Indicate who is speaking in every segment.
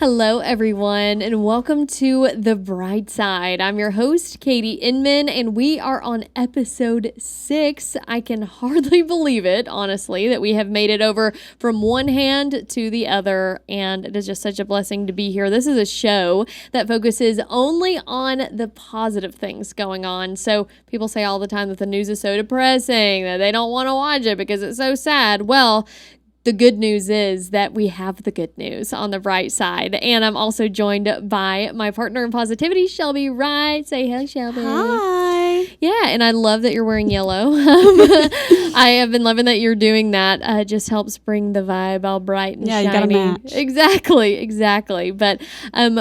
Speaker 1: Hello, everyone, and welcome to The Bright Side. I'm your host, Katie Inman, and we are on episode 6. I can hardly believe it, honestly, that we have made it over from one hand to the other, and it is just such a blessing to be here. This is a show that focuses only on the positive things going on. So people say all the time that the news is so depressing, that they don't want to watch it because it's so sad. Well, the good news is that we have the good news on the bright side. And I'm also joined by my partner in positivity, Shelby Wright. Say hello, Shelby.
Speaker 2: Hi.
Speaker 1: Yeah, and I love that you're wearing yellow. I have been loving that you're doing that. It just helps bring the vibe all bright and shiny.
Speaker 2: Yeah, you gotta match.
Speaker 1: Exactly. But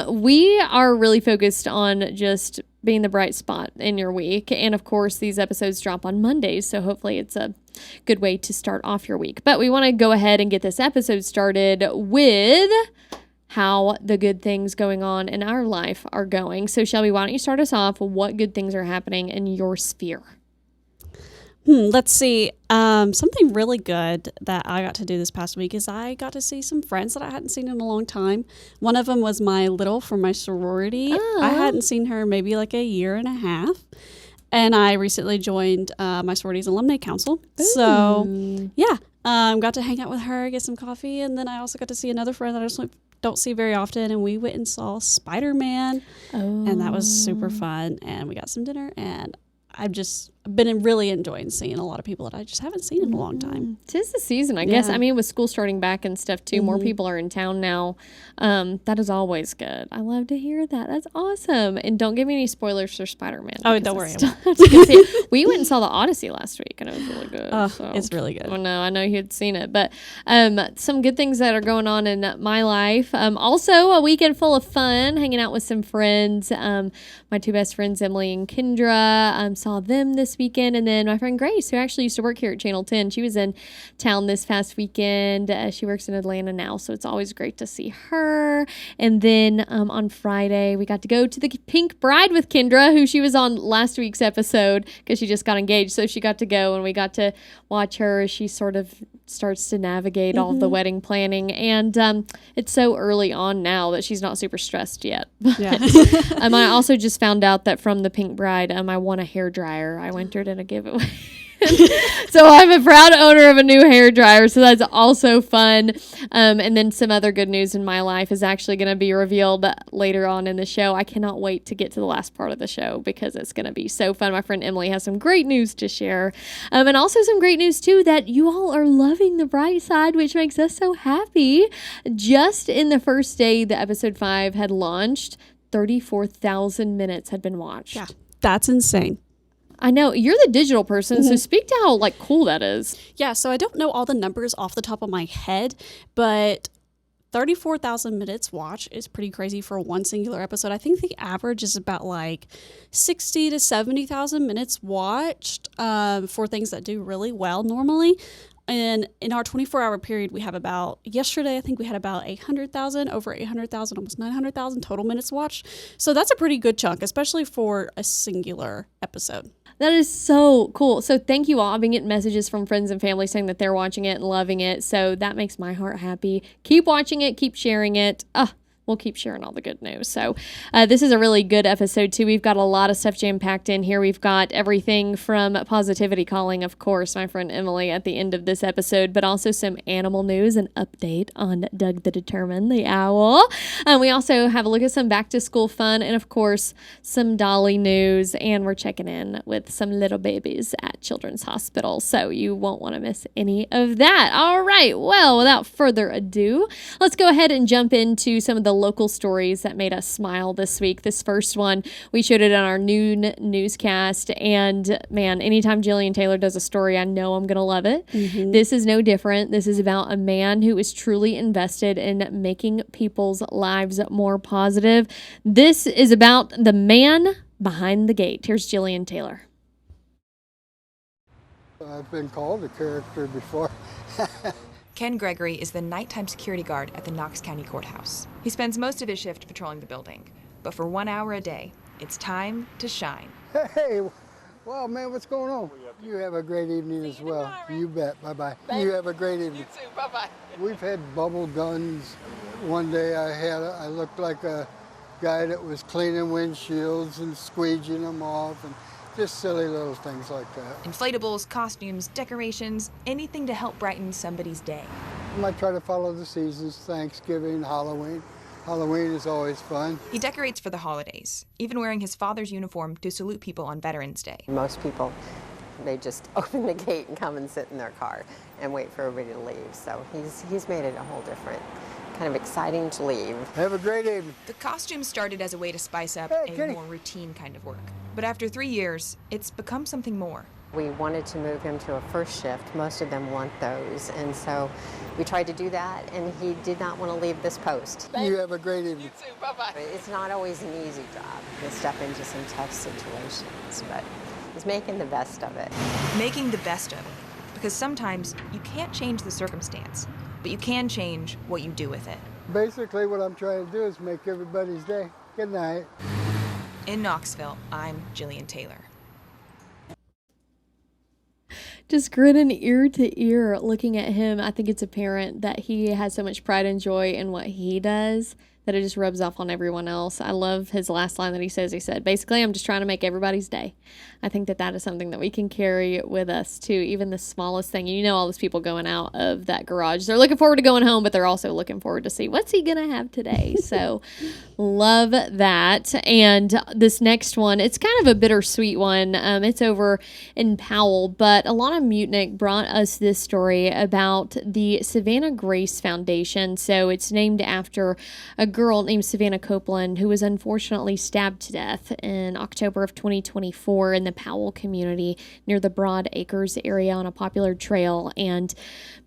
Speaker 1: we are really focused on just being the bright spot in your week. And of course, these episodes drop on Mondays, so hopefully it's a good way to start off your week. But we want to go ahead and get this episode started with how the good things going on in our life are going. So Shelby, why don't you start us off? What good things are happening in your sphere?
Speaker 2: Let's see. Something really good that I got to do this past week is I got to see some friends that I hadn't seen in a long time. One of them was my little from my sorority. I hadn't seen her maybe like a year and a half. And I recently joined my sorority's alumni council.
Speaker 1: Ooh.
Speaker 2: So, yeah, got to hang out with her, get some coffee. And then I also got to see another friend that I just don't see very often. And we went and saw Spider-Man. And that was super fun. And we got some dinner. And I've just been really enjoying seeing a lot of people that I just haven't seen in a long time.
Speaker 1: Tis the season, I guess. I mean, with school starting back and stuff too, more people are in town now. That is always good. I love to hear that. That's awesome. And don't give me any spoilers for Spider-Man.
Speaker 2: Oh, don't worry.
Speaker 1: We went and saw the Odyssey last week, and it was really good.
Speaker 2: So. It's really good.
Speaker 1: Oh, no, I know you had seen it. But some good things that are going on in my life. Also, a weekend full of fun, hanging out with some friends. My two best friends, Emily and Kendra, saw them this weekend. And then my friend Grace, who actually used to work here at Channel 10, she was in town this past weekend. She works in Atlanta now, so it's always great to see her. And then on Friday, we got to go to the Pink Bride with Kendra, who she was on last week's episode because she just got engaged. So she got to go, and we got to watch her as she sort of starts to navigate all of the wedding planning. And it's so early on now that she's not super stressed yet.
Speaker 2: Yeah.
Speaker 1: I also just found out that from the Pink Bride, I won a hairdryer. I entered in a giveaway. So I'm a proud owner of a new hairdryer, so that's also fun. And then some other good news in my life is actually going to be revealed later on in the show. I cannot wait to get to the last part of the show because it's going to be so fun. My friend Emily has some great news to share. And also some great news, too, that you all are loving The Bright Side, which makes us so happy. Just in the first day the episode 5 had launched, 34,000 minutes had been watched.
Speaker 2: Yeah, that's insane.
Speaker 1: I know. You're the digital person, so speak to how cool that is.
Speaker 2: Yeah, so I don't know all the numbers off the top of my head, but 34,000 minutes watched is pretty crazy for one singular episode. I think the average is about 60 to 70,000 minutes watched for things that do really well normally. And in our 24-hour period, we have yesterday, I think we had about 800,000, over 800,000, almost 900,000 total minutes watched. So that's a pretty good chunk, especially for a singular episode.
Speaker 1: That is so cool. So thank you all. I've been getting messages from friends and family saying that they're watching it and loving it. So that makes my heart happy. Keep watching it. Keep sharing it. We'll keep sharing all the good news. So this is a really good episode, too. We've got a lot of stuff jam-packed in here. We've got everything from Positivity Calling, of course, my friend Emily at the end of this episode, but also some animal news, an update on Doug the Determined, the owl. We also have a look at some back-to-school fun and, of course, some Dolly news, and we're checking in with some little babies at Children's Hospital, so you won't want to miss any of that. All right, well, without further ado, let's go ahead and jump into some of the local stories that made us smile this week. This first one, we showed it on our noon newscast, and man, anytime Jillian Taylor does a story, I know I'm gonna love it. This is no different. This is about a man who is truly invested in making people's lives more positive. This is about the man behind the gate. Here's Jillian Taylor.
Speaker 3: I've been called a character before.
Speaker 4: Ken Gregory is the nighttime security guard at the Knox County Courthouse. He spends most of his shift patrolling the building, but for 1 hour a day, it's time to shine.
Speaker 3: Hey, wow, man, what's going on?
Speaker 5: We have
Speaker 3: You have a great evening as well. You bet. Bye-bye. You have a great evening.
Speaker 5: You too. Bye-bye.
Speaker 3: We've had bubble guns. One day I looked like a guy that was cleaning windshields and squeegeeing them off, and just silly little things like that.
Speaker 4: Inflatables, costumes, decorations, anything to help brighten somebody's day.
Speaker 3: I might try to follow the seasons, Thanksgiving, Halloween. Halloween is always fun.
Speaker 4: He decorates for the holidays, even wearing his father's uniform to salute people on Veterans Day.
Speaker 6: Most people, they just open the gate and come and sit in their car and wait for everybody to leave. So he's made it a whole different, kind of exciting to leave.
Speaker 3: Have a great evening.
Speaker 4: The costume started as a way to spice up
Speaker 3: Hey,
Speaker 4: a
Speaker 3: Kitty.
Speaker 4: more routine kind of work. But after 3 years, it's become something more.
Speaker 6: We wanted to move him to a first shift. Most of them want those. And so we tried to do that, and he did not want to leave this post.
Speaker 3: You have a great evening.
Speaker 5: You too. Bye-bye.
Speaker 6: It's not always an easy job to step into some tough situations, but he's making the best of it.
Speaker 4: Making the best of it. Because sometimes you can't change the circumstance, but you can change what you do with it.
Speaker 3: Basically, what I'm trying to do is make everybody's day. Good night.
Speaker 4: In Knoxville, I'm Jillian Taylor.
Speaker 1: Just grinning ear to ear looking at him. I think it's apparent that he has so much pride and joy in what he does that it just rubs off on everyone else. I love his last line that he said, basically, I'm just trying to make everybody's day. I think that is something that we can carry with us too, even the smallest thing. You know, all those people going out of that garage, they're looking forward to going home, but they're also looking forward to see what's he going to have today. So love that. And this next one, it's kind of a bittersweet one. It's over in Powell, but Alana Mutnick brought us this story about the Savannah Grace Foundation. So it's named after a girl named Savannah Copeland who was unfortunately stabbed to death in October of 2024 in the Powell community near the Broad Acres area on a popular trail. And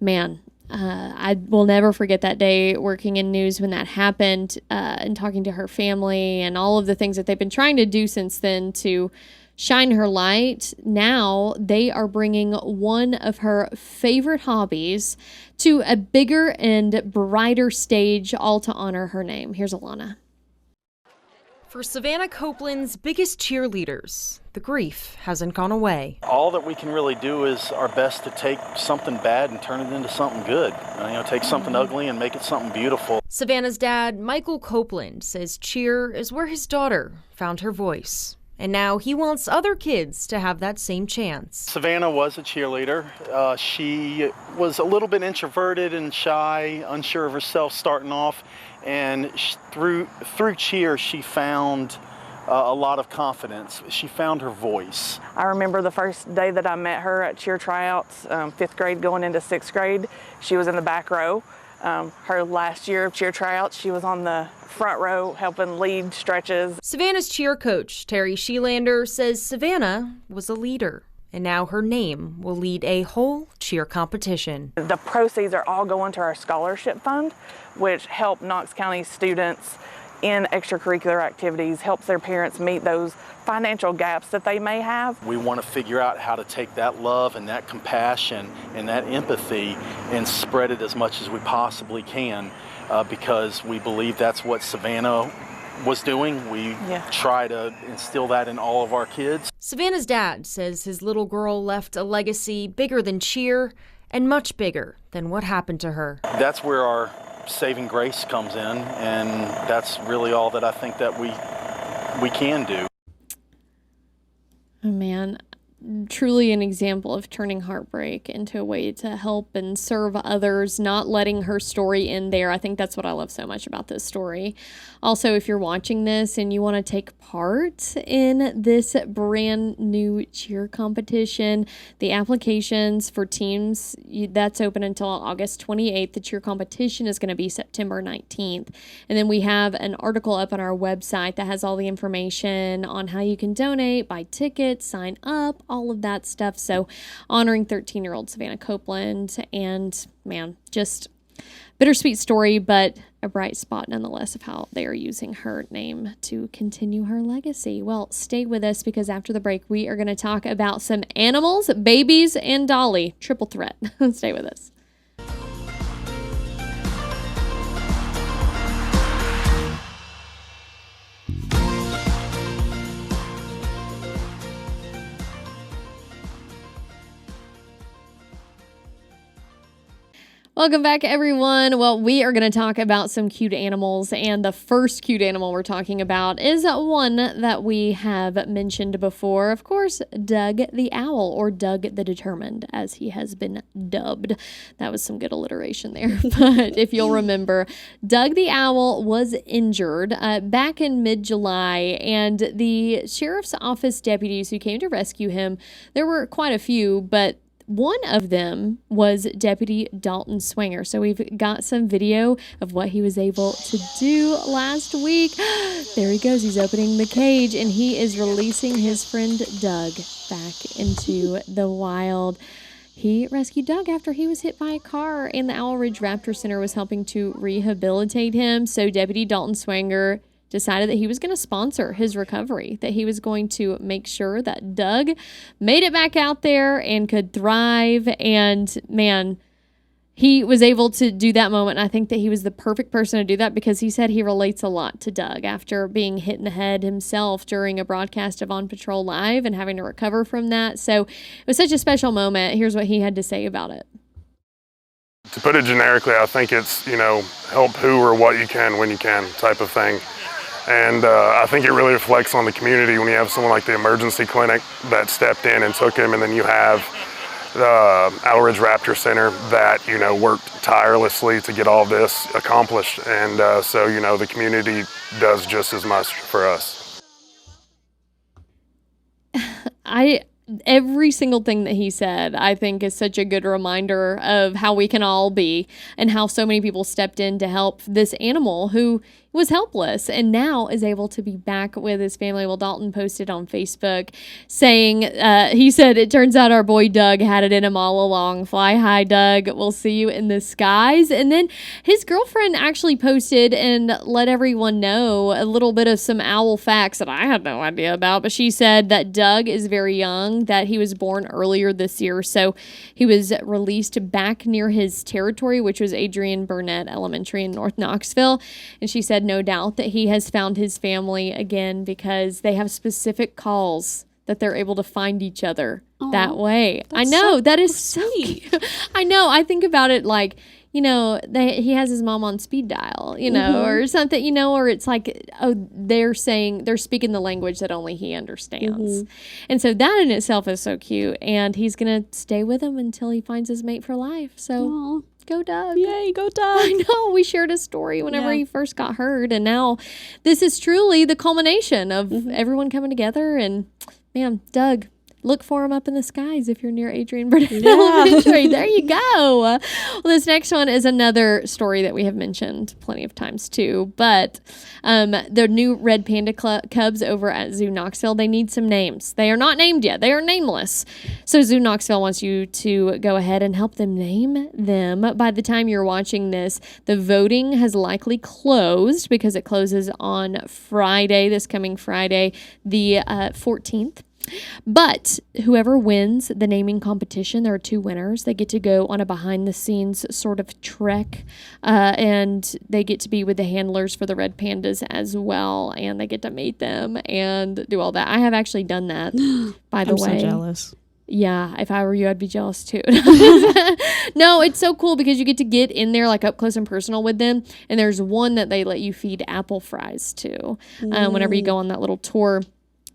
Speaker 1: man, I will never forget that day working in news when that happened, and talking to her family and all of the things that they've been trying to do since then to shine her light. Now they are bringing one of her favorite hobbies to a bigger and brighter stage, all to honor her name. Here's Alana.
Speaker 7: For Savannah Copeland's biggest cheerleaders, the grief hasn't gone away.
Speaker 8: All that we can really do is our best to take something bad and turn it into something good. Take something ugly and make it something beautiful.
Speaker 7: Savannah's dad, Michael Copeland, says cheer is where his daughter found her voice. And now he wants other kids to have that same chance.
Speaker 8: Savannah was a cheerleader. She was a little bit introverted and shy, unsure of herself starting off. And through cheer, she found a lot of confidence. She found her voice.
Speaker 9: I remember the first day that I met her at cheer tryouts, 5th grade going into 6th grade. She was in the back row. Her last year of cheer tryouts, she was on the front row helping lead stretches.
Speaker 7: Savannah's cheer coach, Terry Shelander, says Savannah was a leader, and now her name will lead a whole cheer competition.
Speaker 9: The proceeds are all going to our scholarship fund, which help Knox County students in extracurricular activities, helps their parents meet those financial gaps that they may have.
Speaker 8: We want to figure out how to take that love and that compassion and that empathy and spread it as much as we possibly can, because we believe that's what Savannah was doing. We try to instill that in all of our kids.
Speaker 7: Savannah's dad says his little girl left a legacy bigger than cheer and much bigger than what happened to her.
Speaker 8: That's where our saving grace comes in, and that's really all that I think that we can do.
Speaker 1: Oh man, truly an example of turning heartbreak into a way to help and serve others, not letting her story end there. I think that's what I love so much about this story. Also, if you're watching this and you want to take part in this brand new cheer competition, the applications for teams, that's open until August 28th. The cheer competition is going to be September 19th. And then we have an article up on our website that has all the information on how you can donate, buy tickets, sign up, all of that stuff. So honoring 13-year-old Savannah Copeland, and man, just bittersweet story, but a bright spot nonetheless of how they are using her name to continue her legacy. Well, stay with us, because after the break, we are going to talk about some animals, babies, and Dolly. Triple threat. Stay with us. Welcome back, everyone. Well, we are going to talk about some cute animals, and the first cute animal we're talking about is one that we have mentioned before. Of course, Doug the Owl, or Doug the Determined, as he has been dubbed. That was some good alliteration there. But if you'll remember, Doug the Owl was injured back in mid-July, and the sheriff's office deputies who came to rescue him, there were quite a few, but one of them was Deputy Dalton Swinger. So we've got some video of what he was able to do last week. There he goes. He's opening the cage, and he is releasing his friend Doug back into the wild. He rescued Doug after he was hit by a car, and the Owl Ridge Raptor Center was helping to rehabilitate him. So Deputy Dalton Swinger decided that he was going to sponsor his recovery, that he was going to make sure that Doug made it back out there and could thrive. And man, he was able to do that moment. And I think that he was the perfect person to do that, because he said he relates a lot to Doug after being hit in the head himself during a broadcast of On Patrol Live and having to recover from that. So it was such a special moment. Here's what he had to say about it.
Speaker 5: To put it generically, I think it's, help who or what you can when you can type of thing. And I think it really reflects on the community when you have someone like the emergency clinic that stepped in and took him, and then you have the Owl Ridge Raptor Center that, worked tirelessly to get all this accomplished. And so, the community does just as much for us.
Speaker 1: Every single thing that he said, I think, is such a good reminder of how we can all be, and how so many people stepped in to help this animal who was helpless and now is able to be back with his family. Well, Dalton posted on Facebook saying, he said, "It turns out our boy Doug had it in him all along. Fly high, Doug. We'll see you in the skies." And then his girlfriend actually posted and let everyone know a little bit of some owl facts that I had no idea about. But she said that Doug is very young, that he was born earlier this year. So he was released back near his territory, which was Adrian Burnett Elementary in North Knoxville. And she said no doubt that he has found his family again, because they have specific calls that they're able to find each other that way. I know, that is so cute. I know. I think about it like, he has his mom on speed dial, or something, or it's like, they're speaking the language that only he understands. And so that in itself is so cute. And he's going to stay with him until he finds his mate for life. So go Doug.
Speaker 2: Yay, go Doug.
Speaker 1: I know. We shared a story whenever he first got hurt. And now this is truly the culmination of everyone coming together. And man, Doug, look for him up in the skies if you're near Adrian Burnett Elementary. There you go. Well, this next one is another story that we have mentioned plenty of times too. But the new red panda cubs over at Zoo Knoxville, they need some names. They are not named yet. They are nameless. So Zoo Knoxville wants you to go ahead and help them name them. By the time you're watching this, the voting has likely closed, because it closes on Friday, this coming Friday, the 14th. But whoever wins the naming competition, there are 2 winners. They get to go on a behind-the-scenes sort of trek, and they get to be with the handlers for the red pandas as well, and they get to meet them and do all that. I have actually done that, by the way.
Speaker 2: I'm so jealous.
Speaker 1: Yeah, if I were you, I'd be jealous too. No, it's so cool because you get to get in there like up close and personal with them, and there's one that they let you feed apple fries to whenever you go on that little tour.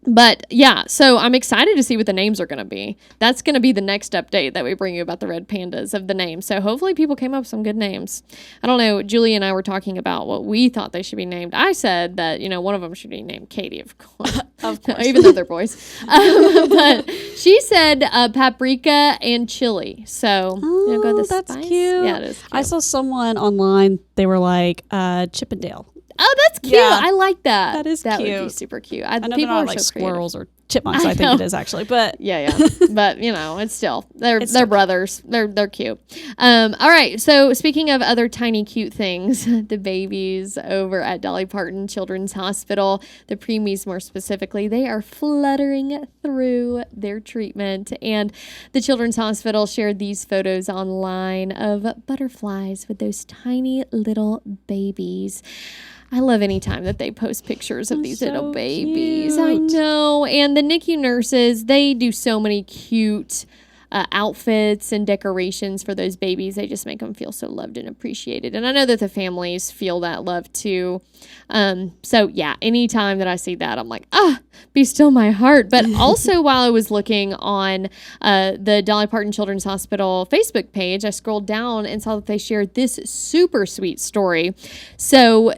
Speaker 1: But yeah, so I'm excited to see what the names are going to be. That's going to be the next update that we bring you about the red pandas, of the names. So hopefully people came up with some good names. I don't know. Julie and I were talking about what we thought they should be named. I said that, one of them should be named Katie, of course.
Speaker 2: Of course.
Speaker 1: Even though they're boys. But she said paprika and chili. So, go with the
Speaker 2: that's
Speaker 1: spice.
Speaker 2: cute.
Speaker 1: Yeah, it is cute.
Speaker 2: I saw someone online, they were like, Chippendale.
Speaker 1: Oh, that's cute.
Speaker 2: Yeah.
Speaker 1: I like that.
Speaker 2: That is
Speaker 1: that
Speaker 2: cute.
Speaker 1: That would be super cute.
Speaker 2: I know
Speaker 1: people
Speaker 2: they're not
Speaker 1: are
Speaker 2: like
Speaker 1: so creative.
Speaker 2: squirrels or chipmunks, I think it is actually, but
Speaker 1: yeah. But it's still they're
Speaker 2: still
Speaker 1: brothers. They're cute. All right. So speaking of other tiny cute things, the babies over at Dolly Parton Children's Hospital, the preemies more specifically, they are fluttering through their treatment, and the Children's Hospital shared these photos online of butterflies with those tiny little babies. I love any time that they post pictures of these little babies.
Speaker 2: Cute.
Speaker 1: I know. And the NICU nurses, they do so many cute outfits and decorations for those babies. They just make them feel so loved and appreciated. And I know that the families feel that love too. So yeah, anytime that I see that, I'm like, be still my heart. But also while I was looking on the Dolly Parton Children's Hospital Facebook page, I scrolled down and saw that they shared this super sweet story. So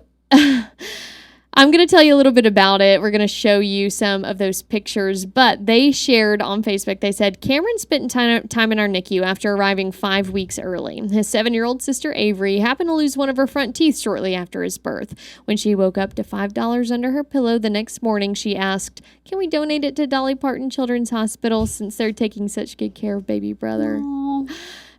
Speaker 1: I'm going to tell you a little bit about it. We're going to show you some of those pictures, but they shared on Facebook, they said, Cameron spent time in our NICU after arriving 5 weeks early. His 7-year-old sister Avery happened to lose one of her front teeth shortly after his birth. When she woke up to $5 under her pillow the next morning, she asked, can we donate it to Dolly Parton Children's Hospital since they're taking such good care of baby brother? Aww.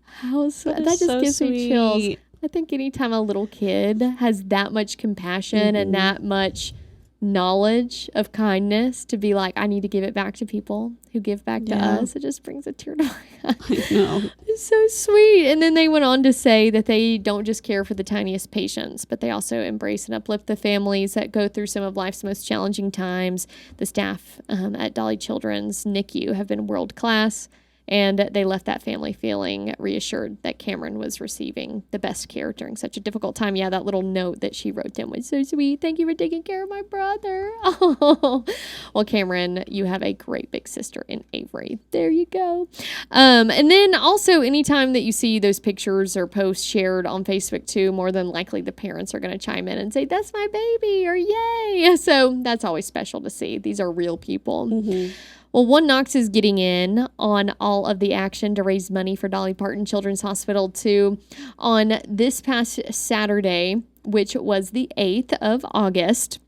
Speaker 1: How sweet. That just so gives me chills. I think anytime a little kid has that much compassion and that much knowledge of kindness to be like, I need to give it back to people who give back to us, it just brings a tear to my eye. I know. It's so sweet. And then they went on to say that they don't just care for the tiniest patients, but they also embrace and uplift the families that go through some of life's most challenging times. The staff at Dolly Children's NICU have been world class. And they left that family feeling reassured that Cameron was receiving the best care during such a difficult time. Yeah, that little note that she wrote them was so sweet. Thank you for taking care of my brother. Oh. Well, Cameron, you have a great big sister in Avery. There you go. And then also anytime that you see those pictures or posts shared on Facebook too, more than likely the parents are going to chime in and say, that's my baby, or yay. So that's always special to see. These are real people. Mm-hmm. Well, One Knox is getting in on all of the action to raise money for Dolly Parton Children's Hospital too. On this past Saturday, which was the 8th of August,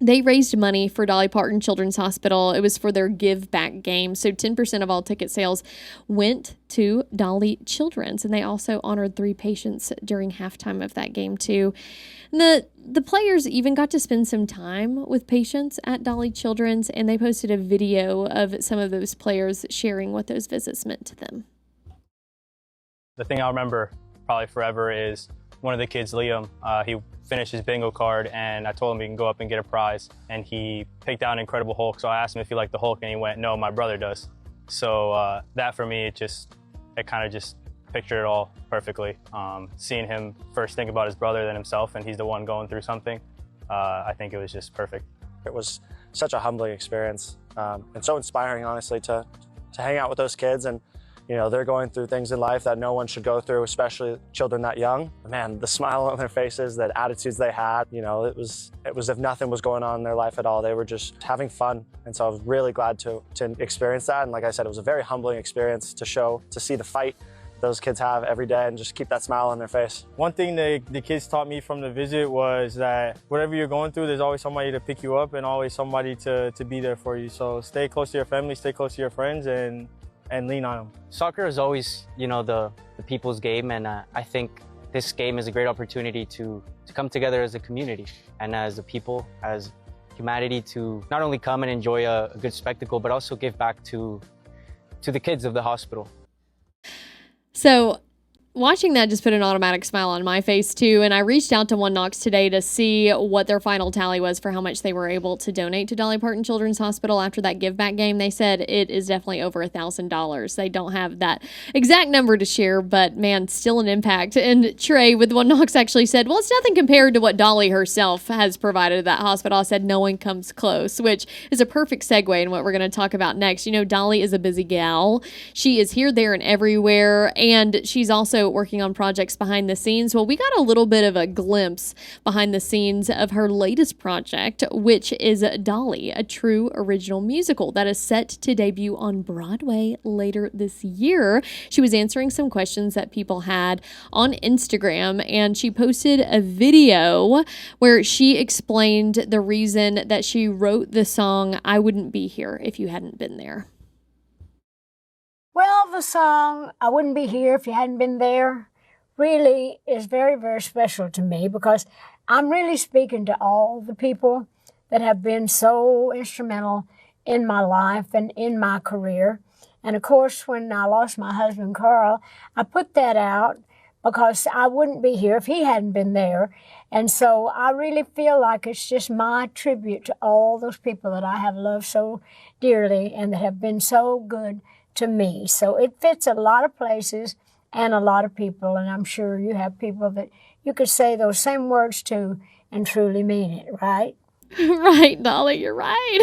Speaker 1: they raised money for Dolly Parton Children's Hospital. It was for their Give Back game. So 10% of all ticket sales went to Dolly Children's. And they also honored 3 patients during halftime of that game too. And the players even got to spend some time with patients at Dolly Children's, and they posted a video of some of those players sharing what those visits meant to them.
Speaker 10: The thing I'll remember probably forever is one of the kids, Liam, he finished his bingo card, and I told him he can go up and get a prize, and he picked out an Incredible Hulk. So I asked him if he liked the Hulk, and he went, no, my brother does. So that for me, it kind of just pictured it all perfectly. Seeing him first think about his brother than himself, and he's the one going through something, I think it was just perfect.
Speaker 11: It was such a humbling experience and so inspiring, honestly, to hang out with those kids. And you know, they're going through things in life that no one should go through, especially children that young. Man, the smile on their faces, the attitudes they had, you know, it was if nothing was going on in their life at all. They were just having fun. And so I was really glad to experience that. And like I said, it was a very humbling experience to see the fight those kids have every day and just keep that smile on their face.
Speaker 10: One thing the kids taught me from the visit was that whatever you're going through, there's always somebody to pick you up and always somebody to be there for you. So stay close to your family, stay close to your friends, and lean on them.
Speaker 12: Soccer is always, you know, the people's game, and I think this game is a great opportunity to come together as a community and as a people, as humanity, to not only come and enjoy a good spectacle, but also give back to the kids of the hospital.
Speaker 1: So watching that just put an automatic smile on my face too. And I reached out to One Knox today to see what their final tally was for how much they were able to donate to Dolly Parton Children's Hospital after that give back game. They said it is definitely over $1,000. They don't have that exact number to share, but man, still an impact. And Trey with One Knox actually said, well, it's nothing compared to what Dolly herself has provided at that hospital. I said, no one comes close, which is a perfect segue in what we're going to talk about next. You know, Dolly is a busy gal. She is here, there, and everywhere. And she's also working on projects behind the scenes. Well, we got a little bit of a glimpse behind the scenes of her latest project, which is Dolly, a true original musical that is set to debut on Broadway later this year. She was answering some questions that people had on Instagram, and she posted a video where she explained the reason that she wrote the song I Wouldn't Be Here If You Hadn't Been There.
Speaker 13: Well, the song, I Wouldn't Be Here If You Hadn't Been There, really is very, very special to me because I'm really speaking to all the people that have been so instrumental in my life and in my career. And of course, when I lost my husband, Carl, I put that out because I wouldn't be here if he hadn't been there. And so I really feel like it's just my tribute to all those people that I have loved so dearly and that have been so good to me. So it fits a lot of places and a lot of people, and I'm sure you have people that you could say those same words to and truly mean it, right?
Speaker 1: Right, Dolly, you're right.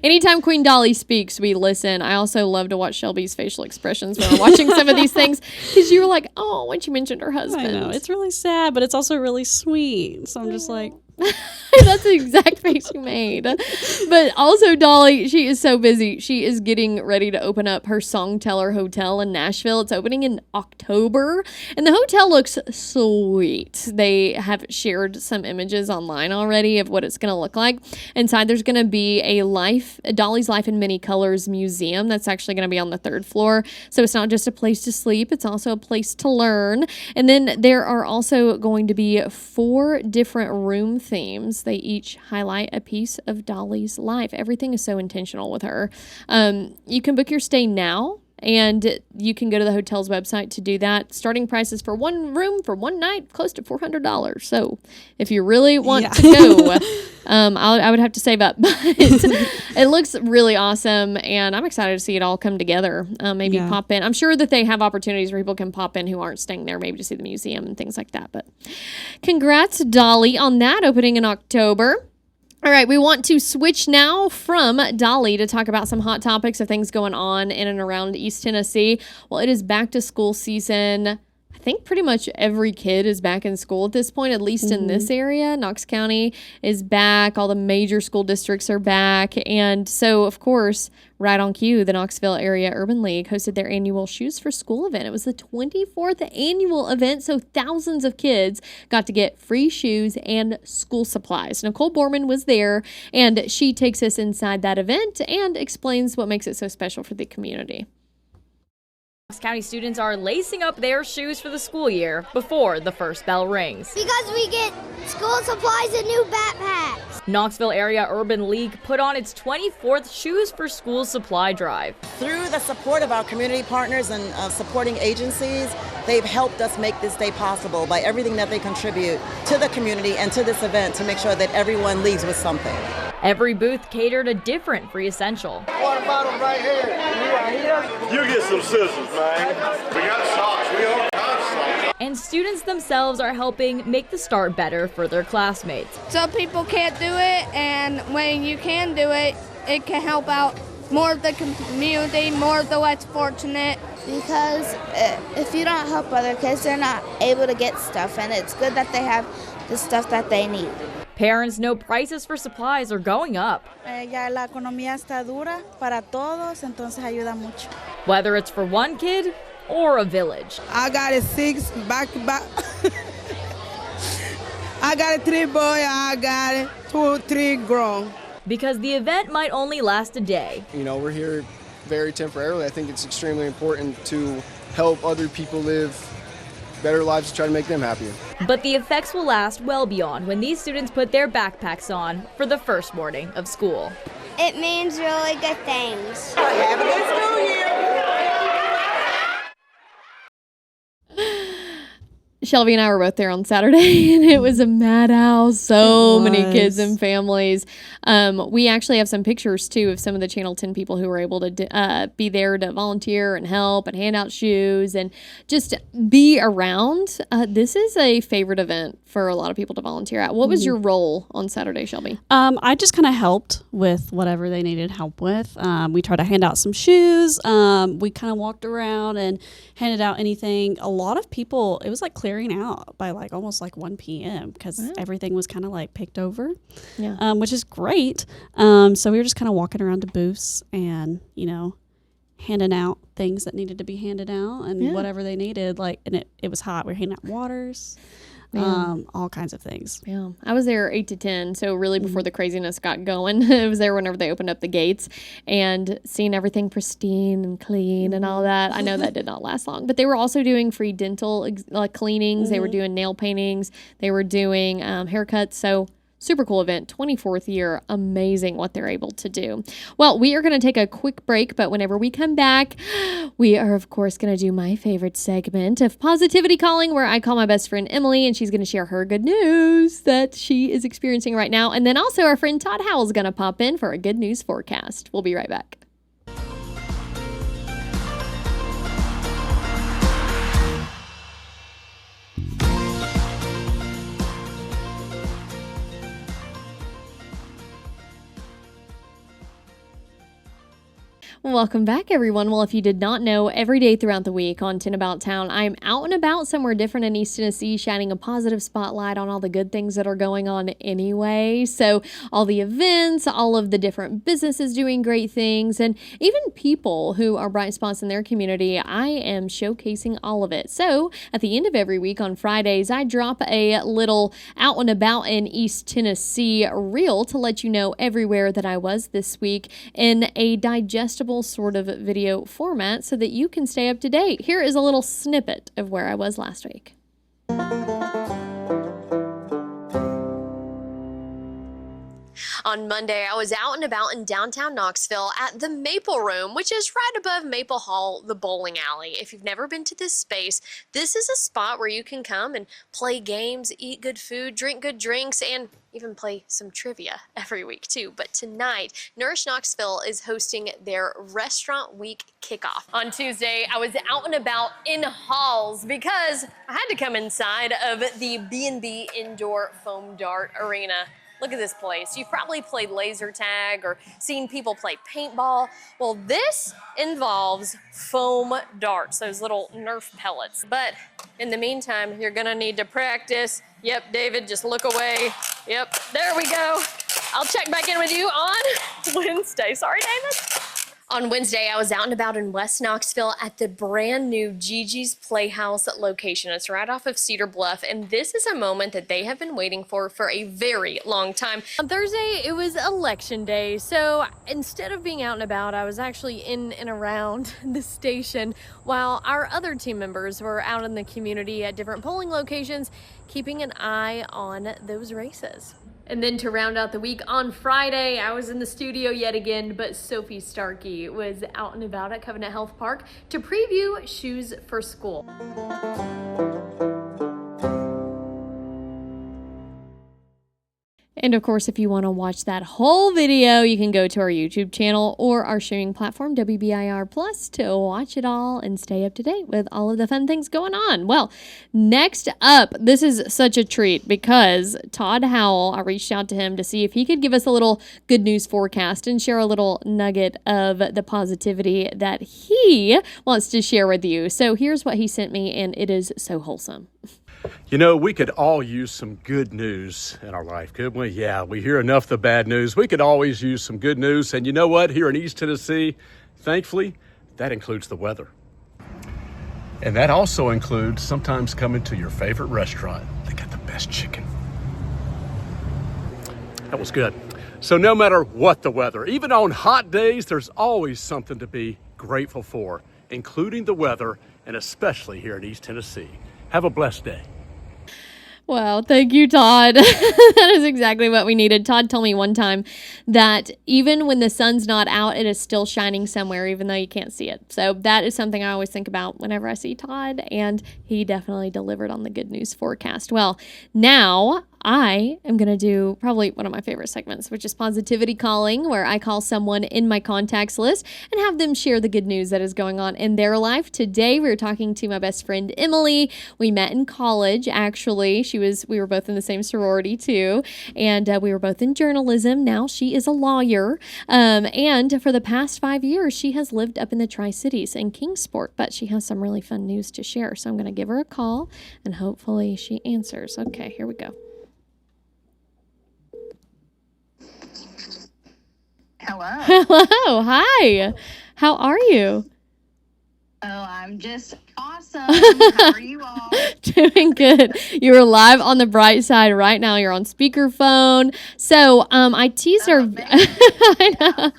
Speaker 1: Anytime Queen Dolly speaks, we listen. I also love to watch Shelby's facial expressions when we're watching some of these things, because you were like, oh, when she mentioned her husband.
Speaker 2: I know, it's really sad, but it's also really sweet. So I'm just like...
Speaker 1: That's the exact face you made. But also, Dolly, she is so busy. She is getting ready to open up her Songteller Hotel in Nashville. It's opening in October, and the hotel looks sweet. They have shared some images online already of what it's going to look like. Inside, there's going to be a Dolly's Life in Many Colors museum that's actually going to be on the 3rd floor. So it's not just a place to sleep, it's also a place to learn. And then there are also going to be 4 different room themes. They each highlight a piece of Dolly's life. Everything is so intentional with her. You can book your stay now, and you can go to the hotel's website to do that. Starting prices for one room for one night, close to $400. So if you really want to go, I would have to save up. But it looks really awesome, and I'm excited to see it all come together. Maybe pop in. I'm sure that they have opportunities where people can pop in who aren't staying there, maybe to see the museum and things like that. But congrats, Dolly, on that opening in October. All right, we want to switch now from Dolly to talk about some hot topics of things going on in and around East Tennessee. Well, it is back to school season. I think pretty much every kid is back in school at this point, at least in this area. Knox County is back. All the major school districts are back. And so, of course, right on cue, the Knoxville Area Urban League hosted their annual Shoes for School event. It was the 24th annual event, so thousands of kids got to get free shoes and school supplies. Nicole Borman was there, and she takes us inside that event and explains what makes it so special for the community.
Speaker 14: Knox County students are lacing up their shoes for the school year before the first bell rings.
Speaker 15: Because we get school supplies and new backpacks.
Speaker 14: Knoxville Area Urban League put on its 24th Shoes for School supply drive.
Speaker 16: Through the support of our community partners and supporting agencies, they've helped us make this day possible by everything that they contribute to the community and to this event to make sure that everyone leaves with something.
Speaker 14: Every booth catered a different free essential.
Speaker 17: Water bottle right here. You get some scissors, man. We got socks. We all got socks.
Speaker 14: And students themselves are helping make the start better for their classmates.
Speaker 18: Some people can't do it, and when you can do it, it can help out more of the community, more of the less fortunate.
Speaker 19: Because if you don't help other kids, they're not able to get stuff, and it's good that they have the stuff that they need.
Speaker 14: Parents know prices for supplies are going up.
Speaker 20: Ya la economía está dura para todos, entonces ayuda mucho.
Speaker 14: Whether it's for one kid or a village.
Speaker 21: I got a 6 back to back. I got a 3 boy, I got it 2, 3 grown.
Speaker 14: Because the event might only last a day.
Speaker 22: You know, we're here very temporarily. I think it's extremely important to help other people live better lives to try to make them happier.
Speaker 14: But the effects will last well beyond when these students put their backpacks on for the first morning of school.
Speaker 15: It means really good things.
Speaker 21: Have a good school year.
Speaker 1: Shelby and I were both there on Saturday, and it was a madhouse. So many kids and families. We actually have some pictures, too, of some of the Channel 10 people who were able to be there to volunteer and help and hand out shoes and just be around. This is a favorite event for a lot of people to volunteer at. What was your role on Saturday, Shelby?
Speaker 2: I just kind of helped with whatever they needed help with. We tried to hand out some shoes. We kind of walked around and handed out anything. A lot of people, it was like clearing out by like almost like 1 p.m. because everything was kind of like picked over, which is great. So we were just kind of walking around to booths and, you know, handing out things that needed to be handed out and whatever they needed. Like, and it was hot. We were handing out waters. All kinds of things.
Speaker 1: Yeah. I was there 8 to 10, so really before the craziness got going. I was there whenever they opened up the gates, and seeing everything pristine and clean and all that. I know that did not last long, but they were also doing free dental cleanings. They were doing nail paintings. They were doing haircuts. So super cool event, 24th year. Amazing what they're able to do. Well, we are going to take a quick break, but whenever we come back, we are, of course, going to do my favorite segment of Positivity Calling, where I call my best friend Emily, and she's going to share her good news that she is experiencing right now. And then also our friend Todd Howell is going to pop in for a good news forecast. We'll be right back. Welcome back, everyone. Well, if you did not know, every day throughout the week on 10 About Town, I'm out and about somewhere different in East Tennessee, shining a positive spotlight on all the good things that are going on anyway. So all the events, all of the different businesses doing great things, and even people who are bright spots in their community, I am showcasing all of it. So at the end of every week on Fridays, I drop a little out and about in East Tennessee reel to let you know everywhere that I was this week in a digestible sort of video format so that you can stay up to date. Here is a little snippet of where I was last week. On Monday, I was out and about in downtown Knoxville at the Maple Room, which is right above Maple Hall, the bowling alley. If you've never been to this space, this is a spot where you can come and play games, eat good food, drink good drinks, and even play some trivia every week too. But tonight, Nourish Knoxville is hosting their Restaurant Week kickoff. On Tuesday, I was out and about in halls because I had to come inside of the B&B Indoor Foam Dart Arena. Look at this place. You've probably played laser tag or seen people play paintball. Well, this involves foam darts, those little Nerf pellets. But in the meantime, you're gonna need to practice. Yep, David, just look away. Yep, there we go. I'll check back in with you on Wednesday. Sorry, David. On Wednesday, I was out and about in West Knoxville at the brand new Gigi's Playhouse location. It's right off of Cedar Bluff, and this is a moment that they have been waiting for a very long time. On Thursday, it was election day, so instead of being out and about, I was actually in and around the station while our other team members were out in the community at different polling locations, keeping an eye on those races. And then to round out the week, on Friday, I was in the studio yet again, but Sophie Starkey was out and about at Covenant Health Park to preview Shoes for School. And of course, if you want to watch that whole video, you can go to our YouTube channel or our streaming platform, WBIR Plus, to watch it all and stay up to date with all of the fun things going on. Well, next up, this is such a treat because Todd Howell, I reached out to him to see if he could give us a little good news forecast and share a little nugget of the positivity that he wants to share with you. So here's what he sent me, and it is so wholesome.
Speaker 3: You know, we could all use some good news in our life, couldn't we? Yeah, we hear enough of the bad news. We could always use some good news. And you know what? Here in East Tennessee, thankfully, that includes the weather. And that also includes sometimes coming to your favorite restaurant. They got the best chicken. That was good. So no matter what the weather, even on hot days, there's always something to be grateful for, including the weather, and especially here in East Tennessee. Have a blessed day.
Speaker 1: Wow, thank you, Todd. That is exactly what we needed. Todd told me one time that even when the sun's not out, it is still shining somewhere, even though you can't see it. So that is something I always think about whenever I see Todd, and he definitely delivered on the good news forecast. Well, now I am going to do probably one of my favorite segments, which is Positivity Calling, where I call someone in my contacts list and have them share the good news that is going on in their life. Today, we were talking to my best friend, Emily. We met in college, actually. We were both in the same sorority, too, and we were both in journalism. Now she is a lawyer, and for the past 5 years, she has lived up in the Tri-Cities in Kingsport, but she has some really fun news to share, so I'm going to give her a call, and hopefully she answers. Okay, here we go.
Speaker 6: Hello.
Speaker 1: Hello. Hi. How are you?
Speaker 6: Oh, I'm just awesome. How are you all?
Speaker 1: Doing good. You are live on the bright side right now. You're on speakerphone. So I teased I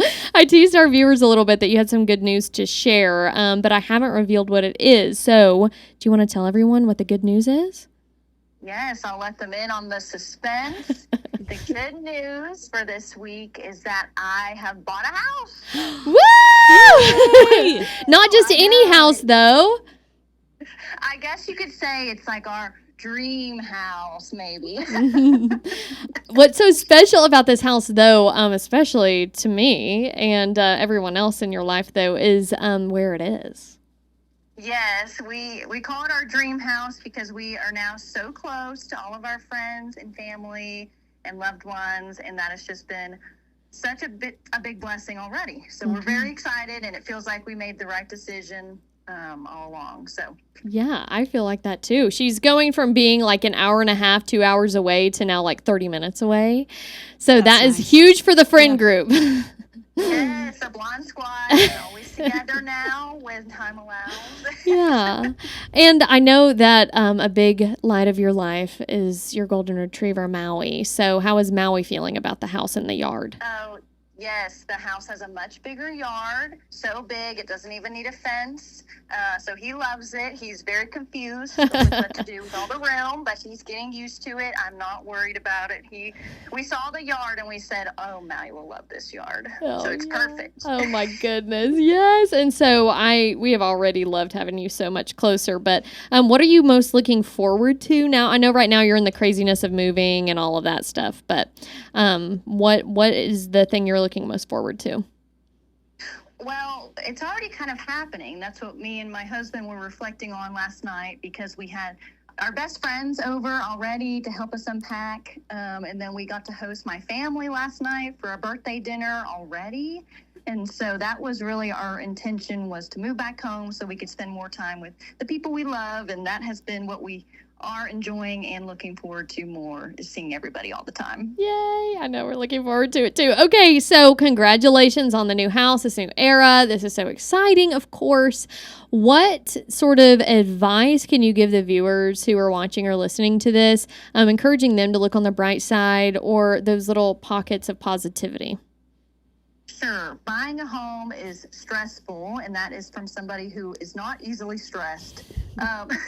Speaker 1: teased our viewers a little bit that you had some good news to share, but I haven't revealed what it is. So do you want to tell everyone what the good news is?
Speaker 6: Yes, I'll let them in on the suspense. The good news for this week is that I have bought a house.
Speaker 1: Woo! Not just any house, though.
Speaker 6: I guess you could say it's like our dream house, maybe.
Speaker 1: What's so special about this house, though, especially to me and everyone else in your life, though, is where it is.
Speaker 6: Yes, we call it our dream house because we are now so close to all of our friends and family and loved ones, and that has just been such a big blessing already. So we're very excited, and it feels like we made the right decision all along. So
Speaker 1: Yeah, I feel like that too. She's going from being like an hour and a half, 2 hours away to now like 30 minutes away. So that is huge for the friend group.
Speaker 6: yes, a Blonde Squad is always together now when time allows.
Speaker 1: Yeah. And I know that a big light of your life is your golden retriever, Maui. So how is Maui feeling about the house and the yard?
Speaker 6: Oh, yes, the house has a much bigger yard, so big it doesn't even need a fence. So he loves it. He's very confused with what to do with all the room, but he's getting used to it. I'm not worried about it. We saw the yard and we said, "Oh, Maui will love this yard."
Speaker 1: Oh,
Speaker 6: so it's perfect.
Speaker 1: Oh my goodness, yes. And so we have already loved having you so much closer. But what are you most looking forward to now? I know right now you're in the craziness of moving and all of that stuff, but what is the thing you're looking most forward to?
Speaker 6: Well, it's already kind of happening. That's what me and my husband were reflecting on last night, because we had our best friends over already to help us unpack. And then we got to host my family last night for a birthday dinner already. And so that was really our intention, was to move back home so we could spend more time with the people we love. And that has been what we are enjoying and looking forward to more, is seeing everybody all the time.
Speaker 1: Yay. I know we're looking forward to it too. Okay. So congratulations on the new house, this new era. This is so exciting, of course. What sort of advice can you give the viewers who are watching or listening to this, encouraging them to look on the bright side or those little pockets of positivity?
Speaker 6: Sure. Buying a home is stressful, and that is from somebody who is not easily stressed.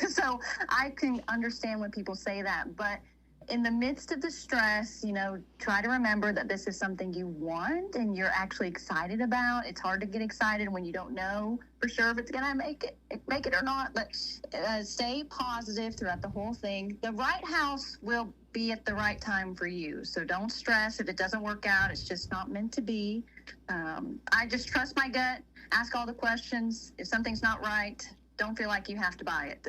Speaker 6: So I can understand when people say that, but in the midst of the stress, try to remember that this is something you want and you're actually excited about. It's hard to get excited when you don't know for sure if it's going to make it or not, but stay positive throughout the whole thing. The right house will be at the right time for you. So don't stress if it doesn't work out. It's just not meant to be. I just trust my gut, ask all the questions. If something's not right, don't feel like you have to buy it.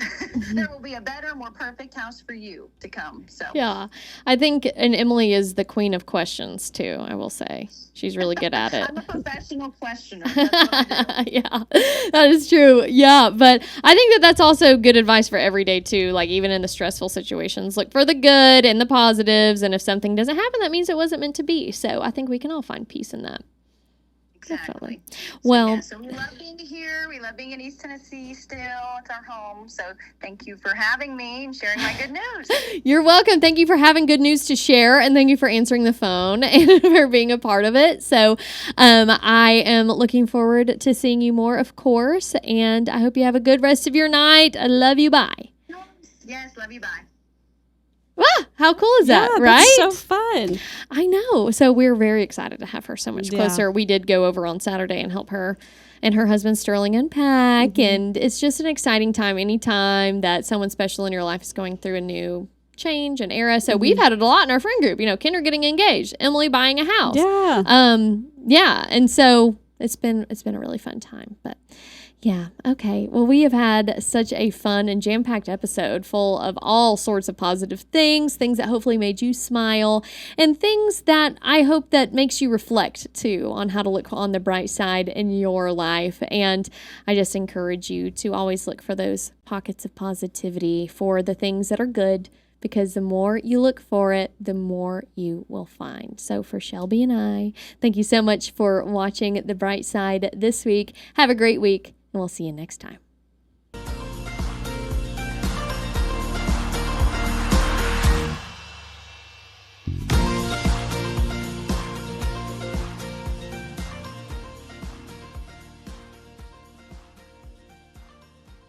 Speaker 6: There will be a better, more perfect house for you to come. So
Speaker 1: yeah, I think, and Emily is the queen of questions too, I will say. She's really good at it.
Speaker 6: I'm a professional questioner. That's what I do.
Speaker 1: Yeah, that is true. Yeah, but I think that that's also good advice for every day too. Like even in the stressful situations, look for the good and the positives. And if something doesn't happen, that means it wasn't meant to be. So I think we can all find peace in that.
Speaker 6: Exactly.
Speaker 1: Well,
Speaker 6: so we love being here. We love being in East Tennessee still. It's our home. So thank you for having me and sharing my good news.
Speaker 1: You're welcome. Thank you for having good news to share, and thank you for answering the phone and for being a part of it. So I am looking forward to seeing you more, of course, and I hope you have a good rest of your night. I love you. Bye.
Speaker 6: Yes, love you. Bye.
Speaker 1: Ah, how cool is that,
Speaker 2: Yeah,
Speaker 1: right?
Speaker 2: that's so fun.
Speaker 1: I know. So we're very excited to have her so much closer. We did go over on Saturday and help her and her husband Sterling unpack. And it's just an exciting time anytime that someone special in your life is going through a new change and era. So we've had it a lot in our friend group. Kinder getting engaged, Emily buying a house.
Speaker 2: Yeah.
Speaker 1: Yeah. And so it's been a really fun time. But yeah. Okay. Well, we have had such a fun and jam-packed episode full of all sorts of positive things that hopefully made you smile, and things that I hope that makes you reflect too on how to look on the bright side in your life. And I just encourage you to always look for those pockets of positivity, for the things that are good, because the more you look for it, the more you will find. So for Shelby and I, thank you so much for watching The Bright Side this week. Have a great week, and we'll see you next time.